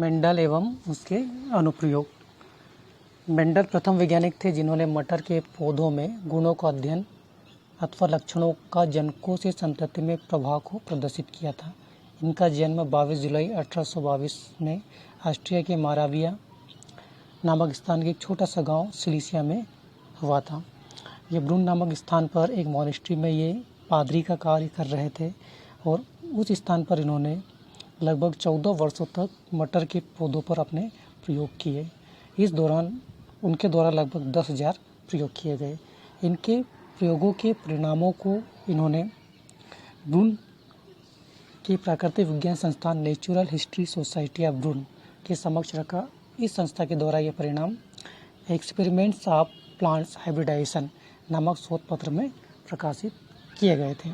Mendel एवं उसके अनुप्रयोग। मेंडल प्रथम वैज्ञानिक थे जिन्होंने मटर के पौधों में गुणों का अध्ययन अथवा लक्षणों का जनकों से संतति में प्रभाव को प्रदर्शित किया था। इनका जन्म 22 जुलाई 1822 में ऑस्ट्रिया के माराविया नामक स्थान के एक छोटा सा गांव सिलिसिया में हुआ था। ये ब्रून नामक स्थान पर एक मॉनेस्ट्री में ये पादरी का कार्य कर रहे थे और उस स्थान पर इन्होंने लगभग 14 वर्षों तक मटर के पौधों पर अपने प्रयोग किए। इस दौरान उनके द्वारा लगभग 10,000 प्रयोग किए गए। इनके प्रयोगों के परिणामों को इन्होंने ब्रून के प्राकृतिक विज्ञान संस्थान नेचुरल हिस्ट्री सोसाइटी ऑफ ब्रून के समक्ष रखा। इस संस्था के द्वारा ये परिणाम एक्सपेरिमेंट्स ऑफ प्लांट्स हाइब्रिडाइजेशन नामक शोध पत्र में प्रकाशित किए गए थे।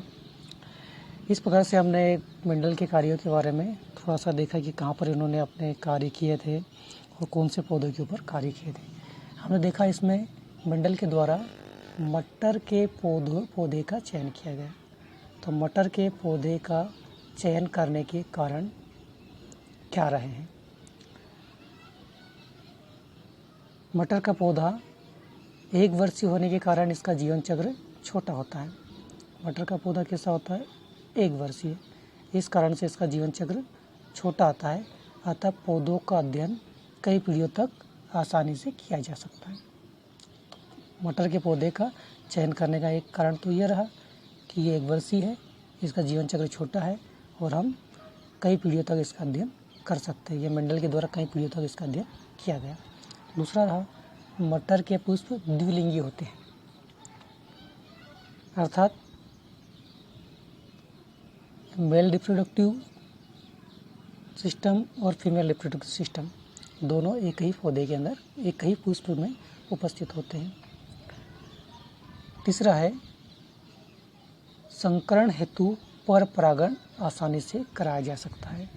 इस प्रकार से हमने मेंडल के कार्यों के बारे में थोड़ा सा देखा कि कहाँ पर इन्होंने अपने कार्य किए थे और कौन से पौधों के ऊपर कार्य किए थे। हमने देखा इसमें मेंडल के द्वारा मटर के पौधे का चयन किया गया। तो मटर के पौधे का चयन करने के कारण क्या रहे हैं। मटर का पौधा एक वर्षीय होने के कारण इसका जीवन चक्र छोटा होता है। मटर का पौधा कैसा होता है, एक वर्षीय, इस कारण से इसका जीवन चक्र छोटा आता है। अतः पौधों का अध्ययन कई पीढ़ियों तक आसानी से किया जा सकता है। मटर के पौधे का चयन करने का एक कारण तो यह रहा कि ये एक वर्षीय है, इसका जीवन चक्र छोटा है और हम कई पीढ़ियों तक इसका अध्ययन कर सकते हैं। ये मेंडल के द्वारा कई पीढ़ियों तक इसका अध्ययन किया गया। दूसरा रहा, मटर के पुष्प द्विलिंगी होते हैं, अर्थात मेल रिप्रोडक्टिव सिस्टम और फीमेल रिप्रोडक्टिव सिस्टम दोनों एक ही पौधे के अंदर एक ही पुष्प में उपस्थित होते हैं। तीसरा है, संकरण हेतु पर परागण आसानी से कराया जा सकता है।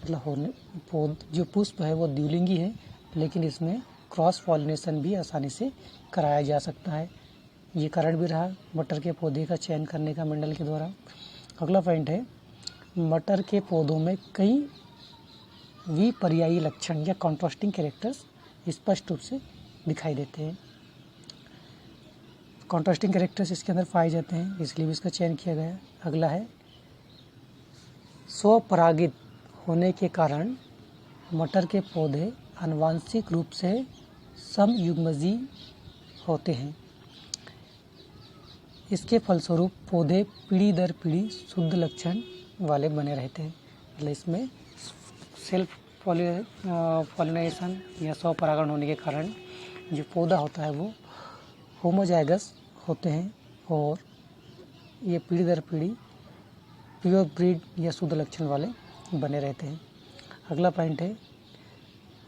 मतलब जो पुष्प है वो द्विलिंगी है, लेकिन इसमें क्रॉस पॉलिनेशन भी आसानी से कराया जा सकता है। ये कारण भी रहा मटर के पौधे का चयन करने का मेंडल के द्वारा। अगला पॉइंट है, मटर के पौधों में कई विपर्यायी लक्षण या कॉन्ट्रास्टिंग कैरेक्टर्स स्पष्ट रूप से दिखाई देते हैं। कॉन्ट्रास्टिंग कैरेक्टर्स इसके अंदर पाए जाते हैं, इसलिए भी इसका चयन किया गया। अगला है, स्वपरागित होने के कारण मटर के पौधे आनुवांशिक रूप से समयुग्मजी होते हैं। इसके फलस्वरूप पौधे पीढ़ी दर पीढ़ी शुद्ध लक्षण वाले बने रहते हैं। मतलब इसमें सेल्फ पॉलिनेशन या स्वपरागण होने के कारण जो पौधा होता है वो होमोजाइगस होते हैं और ये पीढ़ी दर पीढ़ी प्योर ब्रीड या शुद्ध लक्षण वाले बने रहते हैं। अगला पॉइंट है,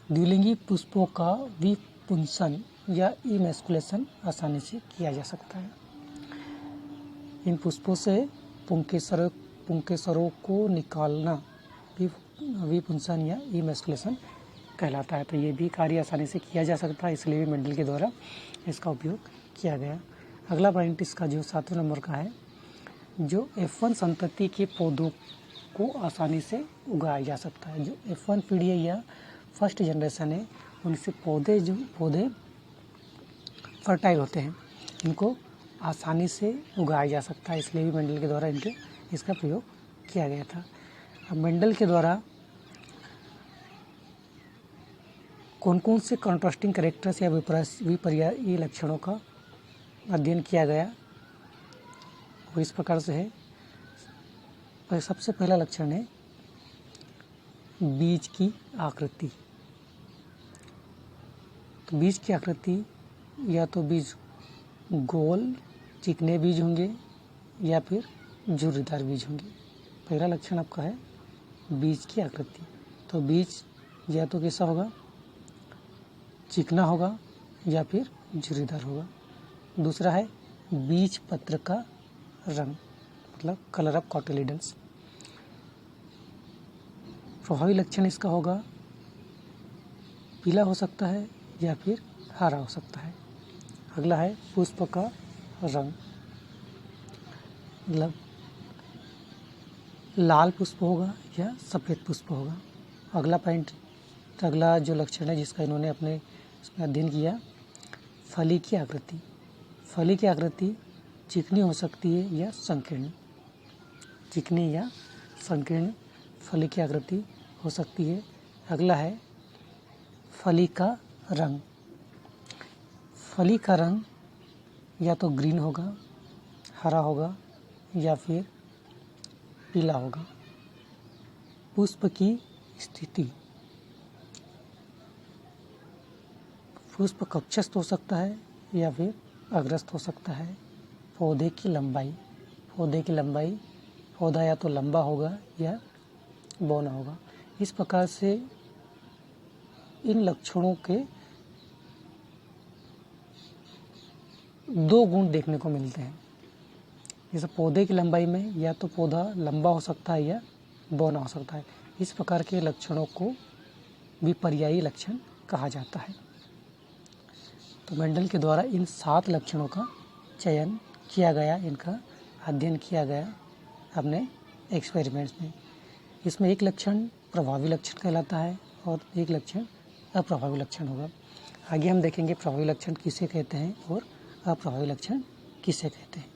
द्विलिंगी पुष्पों का विपुंसन या इमैस्कुलेशन आसानी से किया जा सकता है। इन पुष्पों से पुंकेसरों को निकालना विपुंसन या इमैस्कुलेशन कहलाता है। तो ये भी कार्य आसानी से किया जा सकता है, इसलिए भी मेंडल के द्वारा इसका उपयोग किया गया। अगला पॉइंट इसका जो 7वें नंबर का है, जो F1 संतति के पौधों को आसानी से उगाया जा सकता है। जो F1 पीढ़ी है या फर्स्ट जनरेशन है, उनसे पौधे फर्टाइल होते हैं, इनको आसानी से उगाया जा सकता है, इसलिए भी मेंडल के द्वारा इसका प्रयोग किया गया था। अब मेंडल के द्वारा कौन कौन से कॉन्ट्रास्टिंग कैरेक्टर्स या विपर्यायी लक्षणों का अध्ययन किया गया वो इस प्रकार से है। सबसे पहला लक्षण है बीज की आकृति। तो बीज की आकृति या तो बीज गोल चिकने बीज होंगे या फिर झुर्रीदार बीज होंगे। पहला लक्षण आपका है बीज की आकृति। तो बीज या तो कैसा होगा, चिकना होगा या फिर झुर्रीदार होगा। दूसरा है बीज पत्र का रंग, मतलब कलर ऑफ कॉटिलिडन्स। प्रभावी लक्षण इसका होगा पीला हो सकता है या फिर हरा हो सकता है। अगला है पुष्प का रंग, मतलब लाल पुष्प होगा या सफ़ेद पुष्प होगा। अगला पॉइंट अगला जो लक्षण है जिसका इन्होंने अपने इसमें अध्ययन किया, फली की आकृति। फली की आकृति चिकनी हो सकती है या संकीर्ण, चिकनी या संकीर्ण फली की आकृति हो सकती है। अगला है फली का रंग। फली का रंग या तो ग्रीन होगा, हरा होगा या फिर पीला होगा। पुष्प की स्थिति, पुष्प कक्षस्थ हो सकता है या फिर अग्रस्थ हो सकता है। पौधे की लंबाई, पौधे की लंबाई, पौधा या तो लंबा होगा या बौना होगा। इस प्रकार से इन लक्षणों के 2 गुण देखने को मिलते हैं। जैसे पौधे की लंबाई में या तो पौधा लंबा हो सकता है या बौना हो सकता है। इस प्रकार के लक्षणों को विपर्यायी लक्षण कहा जाता है। तो मेंडल के द्वारा इन 7 लक्षणों का चयन किया गया, इनका अध्ययन किया गया अपने एक्सपेरिमेंट्स में। इसमें एक लक्षण प्रभावी लक्षण कहलाता है और एक लक्षण अप्रभावी लक्षण होगा। आगे हम देखेंगे प्रभावी लक्षण किसे कहते हैं और अप्रभावी लक्षण किसे कहते हैं।